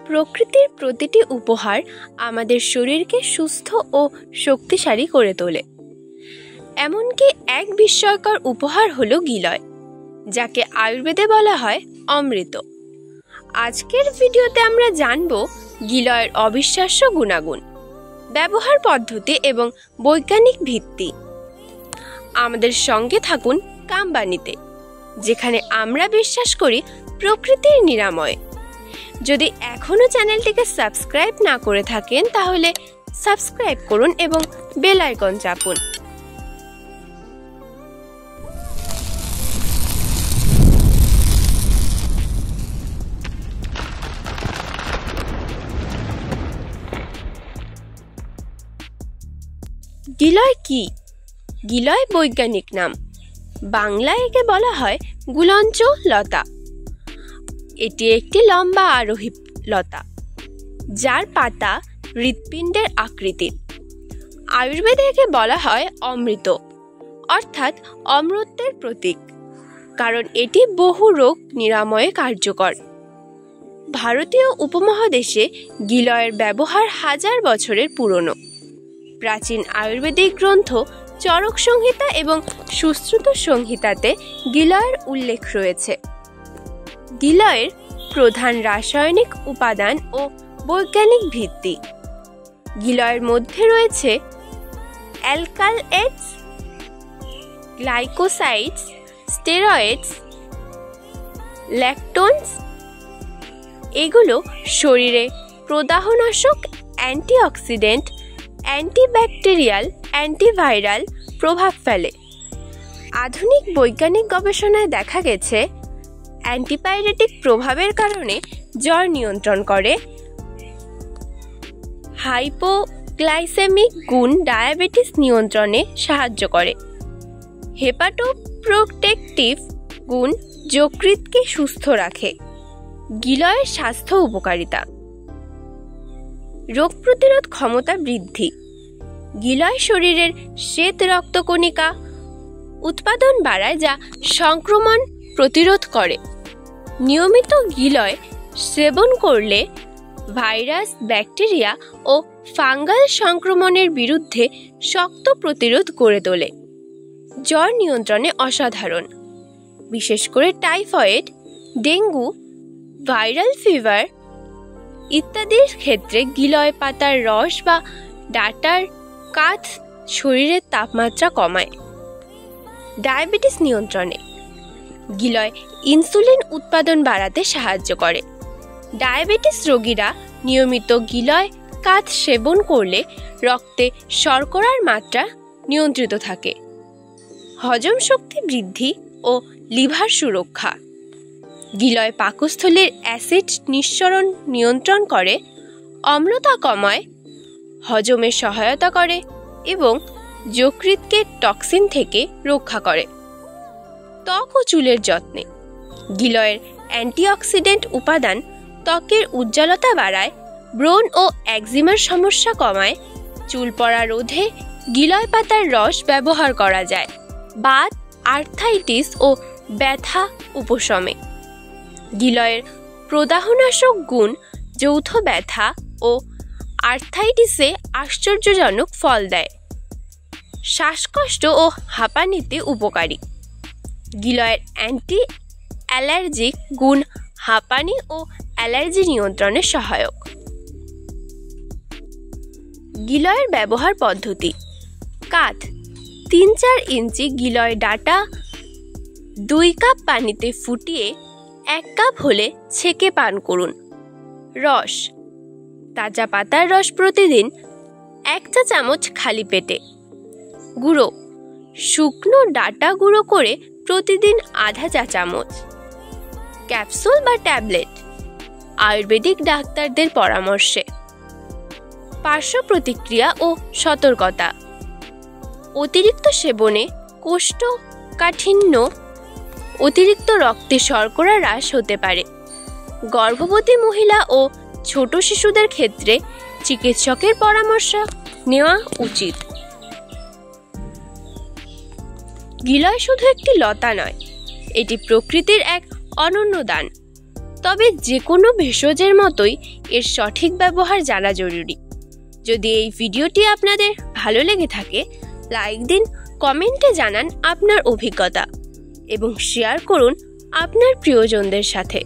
প্রকৃতির প্রতিটি উপহার আমাদের শরীরকে সুস্থ ও শক্তিশালী করে তোলে। এমনকি এক বিস্ময়কর উপহার হলো গিলয়, যাকে আয়ুর্বেদে বলা হয় অমৃত। আজকের ভিডিওতে আমরা জানব গিলয়ের অবিশ্বাস্য গুণাগুণ, ব্যবহার পদ্ধতি এবং বৈজ্ঞানিক ভিত্তি। আমাদের সঙ্গে থাকুন কামবাণীতে, যেখানে আমরা বিশ্বাস করি প্রকৃতির নিরাময়। যদি এখনও চ্যানেলটিকে সাবস্ক্রাইব না করে থাকেন তাহলে সাবস্ক্রাইব করুন এবং বেল আইকন চাপুন। গিলয় কি? গিলয় বৈজ্ঞানিক নাম, বাংলায় একে বলা হয় গুলঞ্চ লতা। এটি একটি লম্বা আরোহী লতা, যার পাতা হৃৎপিণ্ডের আকৃতির। আয়ুর্বেদে একে বলা হয় অমৃত, অর্থাৎ অমরত্বের প্রতীক, কারণ এটি বহু রোগ নিরাময়ে কার্যকর। ভারতীয় উপমহাদেশে গিলয়ের ব্যবহার হাজার বছরের পুরনো। প্রাচীন আয়ুর্বেদিক গ্রন্থ চরক সংহিতা এবং সুশ্রুত সংহিতাতে গিলয়ের উল্লেখ রয়েছে। গিলয়ের প্রধান রাসায়নিক উপাদান ও বৈজ্ঞানিক ভিত্তি। গিলয়ের মধ্যে রয়েছে অ্যালকালয়েডস, গ্লাইকোসাইডস, স্টেরয়েডস, ল্যাকটোনস। এগুলো শরীরে প্রদাহনাশক, অ্যান্টিঅক্সিডেন্ট, অ্যান্টিব্যাকটেরিয়াল, অ্যান্টিভাইরাল প্রভাব ফেলে। আধুনিক বৈজ্ঞানিক গবেষণায় দেখা গেছে অ্যান্টিপাইরেটিক প্রভাবের কারণে জ্বর নিয়ন্ত্রণ করে, হাইপোগ্লাইসেমিক গুণ ডায়াবেটিস নিয়ন্ত্রণে সাহায্য করে, হেপাটোপ্রোটেকটিভ গুণ যকৃৎকে সুস্থ রাখে। গিলয়ের স্বাস্থ্য উপকারিতা: রোগ প্রতিরোধ ক্ষমতা বৃদ্ধি। গিলয় শরীরের শ্বেত রক্তকণিকা উৎপাদন বাড়ায়, যা সংক্রমণ প্রতিরোধ করে। নিয়মিত গিলয় সেবন করলে ভাইরাস, ব্যাকটেরিয়া ও ফাঙ্গাল সংক্রমণের বিরুদ্ধে শক্ত প্রতিরোধ গড়ে তোলে। জ্বর নিয়ন্ত্রণে অসাধারণ, বিশেষ করে টাইফয়েড, ডেঙ্গু, ভাইরাল ফিভার ইত্যাদির ক্ষেত্রে গিলয় পাতার রস বা ডাঁটার কাঠ শরীরের তাপমাত্রা কমায়। ডায়াবেটিস নিয়ন্ত্রণে গিলয় ইনসুলিন উৎপাদন বাড়াতে সাহায্য করে। ডায়াবেটিস রোগীরা নিয়মিত গিলয় কাঠ সেবন করলে রক্তে শর্করার মাত্রা নিয়ন্ত্রিত থাকে। হজম শক্তি বৃদ্ধি ও লিভার সুরক্ষা। গিলয় পাকস্থলীর অ্যাসিড নিঃসরণ নিয়ন্ত্রণ করে, অম্লতা কমায়, হজমে সহায়তা করে এবং যকৃৎকে টক্সিন থেকে রক্ষা করে। ত্বক ও চুলের যত্নে গিলয়ের অ্যান্টিঅক্সিডেন্ট উপাদান ত্বকের উজ্জ্বলতা বাড়ায়, ব্রণ ও একজিমার সমস্যা কমায়। চুল পড়া রোধে গিলয় পাতার রস ব্যবহার করা যায়। বাত, আর্থ্রাইটিস ও ব্যথা উপশমে গিলয়ের প্রদাহনাশক গুণ যৌথ ব্যথা ও আর্থ্রাইটিসে আশ্চর্যজনক ফল দেয়। শ্বাসকষ্ট ও হাঁপানিতে উপকারী। গিলয়ের অ্যান্টি অ্যালার্জিক গুণ হাঁপানি ও অ্যালার্জি নিয়ন্ত্রণে সহায়ক। গিলয়ের ব্যবহার পদ্ধতি: কাঠ 3-4 ইঞ্চি গিলয় ডাঁটা 2 কাপ পানিতে ফুটিয়ে 1 কাপ হলে ছেঁকে পান করুন। রস: তাজা পাতার রস প্রতিদিন 1 চা চামচ খালি পেটে। গুঁড়ো: শুকনো ডাঁটা গুঁড়ো করে প্রতিদিন আধা চা চামচ। ক্যাপসুল বা ট্যাবলেট আয়ুর্বেদিক ডাক্তারদের পরামর্শে। পার্শ্ব প্রতিক্রিয়া ও সতর্কতা: অতিরিক্ত সেবনে কোষ্ঠকাঠিন্য, অতিরিক্ত রক্তে শর্করা হ্রাস হতে পারে। গর্ভবতী মহিলা ও ছোট শিশুদের ক্ষেত্রে চিকিৎসকের পরামর্শ নেওয়া উচিত। গিলয় শুধু একটি লতা নয়, এটি প্রকৃতির এক অনন্য দান। তবে যে কোনো ভেষজের মতোই এর সঠিক ব্যবহার জানা জরুরি। যদি এই ভিডিওটি আপনাদের ভালো লেগে থাকে, লাইক দিন, কমেন্টে জানান আপনার অভিজ্ঞতা এবং শেয়ার করুন আপনার প্রিয়জনদের সাথে।